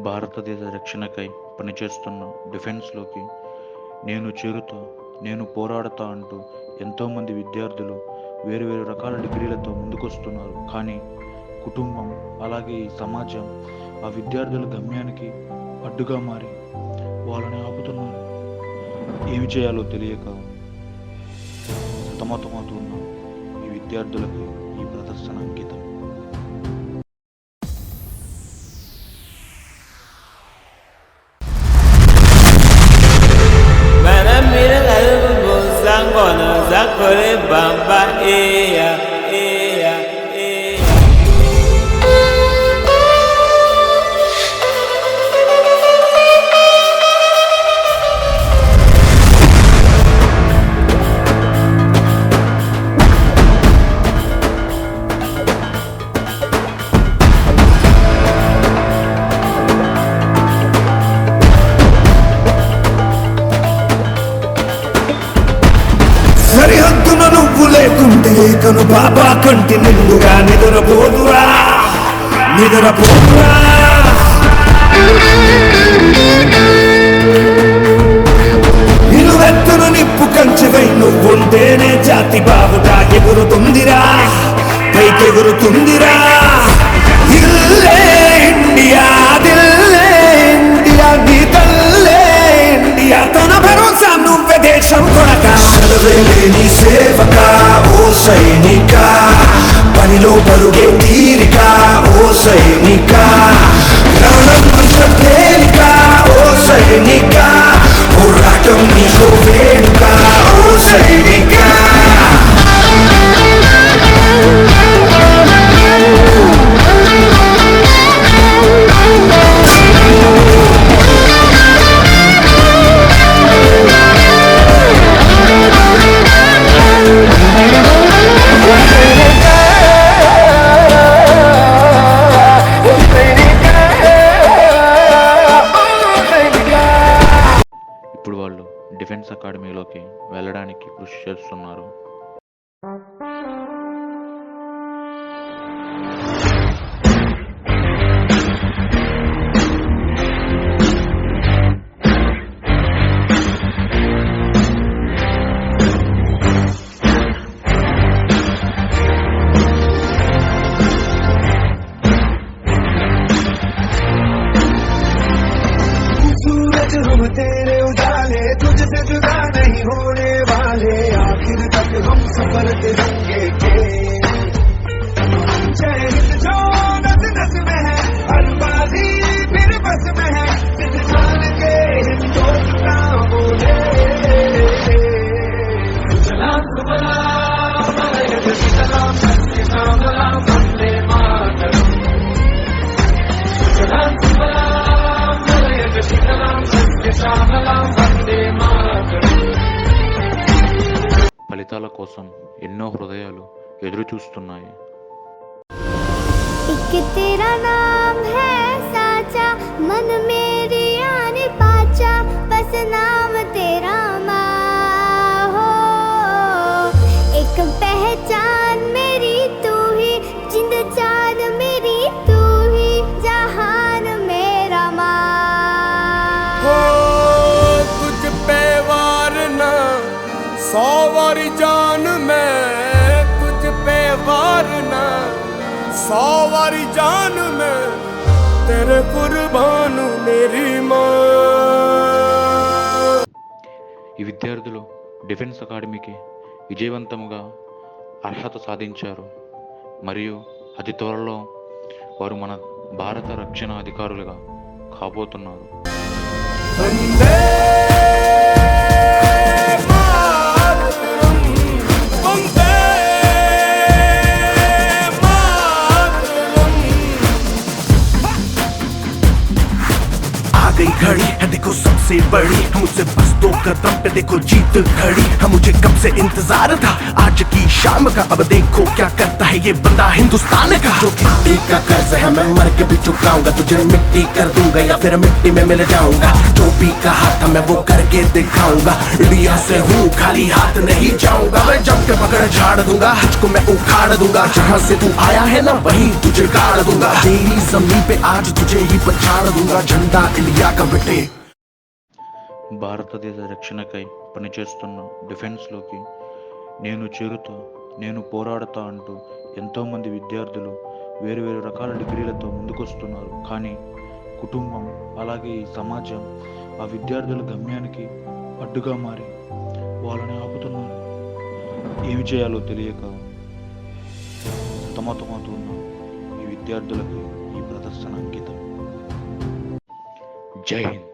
భారతదేశ రక్షణకై పనిచేస్తున్న డిఫెన్స్లోకి నేను చేరుతా, నేను పోరాడతా అంటూ ఎంతోమంది విద్యార్థులు వేరు రకాల డిగ్రీలతో ముందుకొస్తున్నారు. కానీ కుటుంబం, అలాగే ఈ సమాజం ఆ విద్యార్థుల గమ్యానికి అడ్డుగా మారి వాళ్ళని ఆపుతున్నారు. ఏమి చేయాలో తెలియక సతమతమవుతున్న ఈ విద్యార్థులకు ఈ ప్రదర్శన అంకితం. Zakore bamba eya eya eya. సరిహద్దున నువ్వు లేకుంటే కను బాబా కంటి నిండుగా నిద్రపోదురా నిద్రపోదురా. నిలువెత్తును నిప్పు కంచెవై నువ్వుంటేనే జాతి బావుగా ఎగురుతుందిరా, పైకెగురుతుందిరా. ఇల్లే ఇండియా, దిల్లే ఇండియా, నీ తల్లే ఇండియా, తన భరోసా నువ్వే దేశం కొనక. చదవేలేని సేవక ఓ సైనిక, పనిలో పరుగే తీరిక ఓ సైనిక, ప్రాణం అంత తేలిక ఓ సైనిక, పోరాటం నీకు వేడుక ఓ సైనిక. ఇప్పుడు వాళ్ళు డిఫెన్స్ అకాడమీలోకి వెళ్ళడానికి కృషి చేస్తున్నారు. हम तेरे उजाले तुझसे जुदा नहीं होने वाले, आखिर तक हम सफर तिरंगे के। जय हिंद जो नस नस में है, हर बाजी फिर बस में है, हिंदुस्तान के हिंदुस्तान बोले। सलाम सलाम सलाम सलाम वंदे मातरम, सलाम ఫలితాల కోసం ఎన్నో హృదయాలు ఎదురు చూస్తున్నాయి. तेरा नाम है साचा, मन मेरी आने पाचा, बस नाम तेरा माँ हो। एक पहचान मेरी तू ही, जिंद जान मेरी तू ही, जहान मेरा माँ हो। तुझ पे वारना 100 वारी जान में, तुझ पे वारना 100 वारी जान में, तेरे कुर्बान मेरी माँ। ఈ విద్యార్థులు డిఫెన్స్ అకాడమీకి విజయవంతంగా అర్హత సాధించారు మరియు అతి త్వరలో వారు మన భారత రక్షణ అధికారులుగా కాబోతున్నారు. వందే మాతరం, వందే మాతరం. आ गई घड़ी है देखो सबसे बड़ी, मुझसे बस 2 कदम पे देखो जीत खड़ी है। मुझे कब से इंतजार था आज की शाम का, अब देखो क्या करता है ये बंदा हिंदुस्तान का। जो मिट्टी का कर्ज है मैं मर के भी चुकाऊंगा, तुझे मिट्टी कर दूंगा या फिर मिट्टी में मिल जाऊंगा। जो भी कहा था मैं वो करके दिखाऊंगा, इंडिया से हूँ खाली हाथ नहीं जाऊंगा। मैं जम के पकड़ झाड़ दूंगा, तुझको मैं उखाड़ दूंगा, जहाँ से तू आया है ना वहीं तुझे गाड़ दूंगा। तेरी जमीन पे आज तुझे ही पछाड़ दूंगा, झंडा इंडिया का बेटे। భారతదేశ రక్షణకై పనిచేస్తున్న డిఫెన్స్లోకి నేను చేరుతా, నేను పోరాడతా అంటూ ఎంతోమంది విద్యార్థులు వేరు రకాల డిగ్రీలతో ముందుకొస్తున్నారు. కానీ కుటుంబం అలాగే ఈ సమాజం ఆ విద్యార్థుల గమ్యానికి అడ్డుగా మారి వాళ్ళని ఆపుతున్నారు. ఏమి చేయాలో తెలియక సతమతమవుతున్న ఈ విద్యార్థులకు ఈ ప్రదర్శన అంకితం. జై హింద్.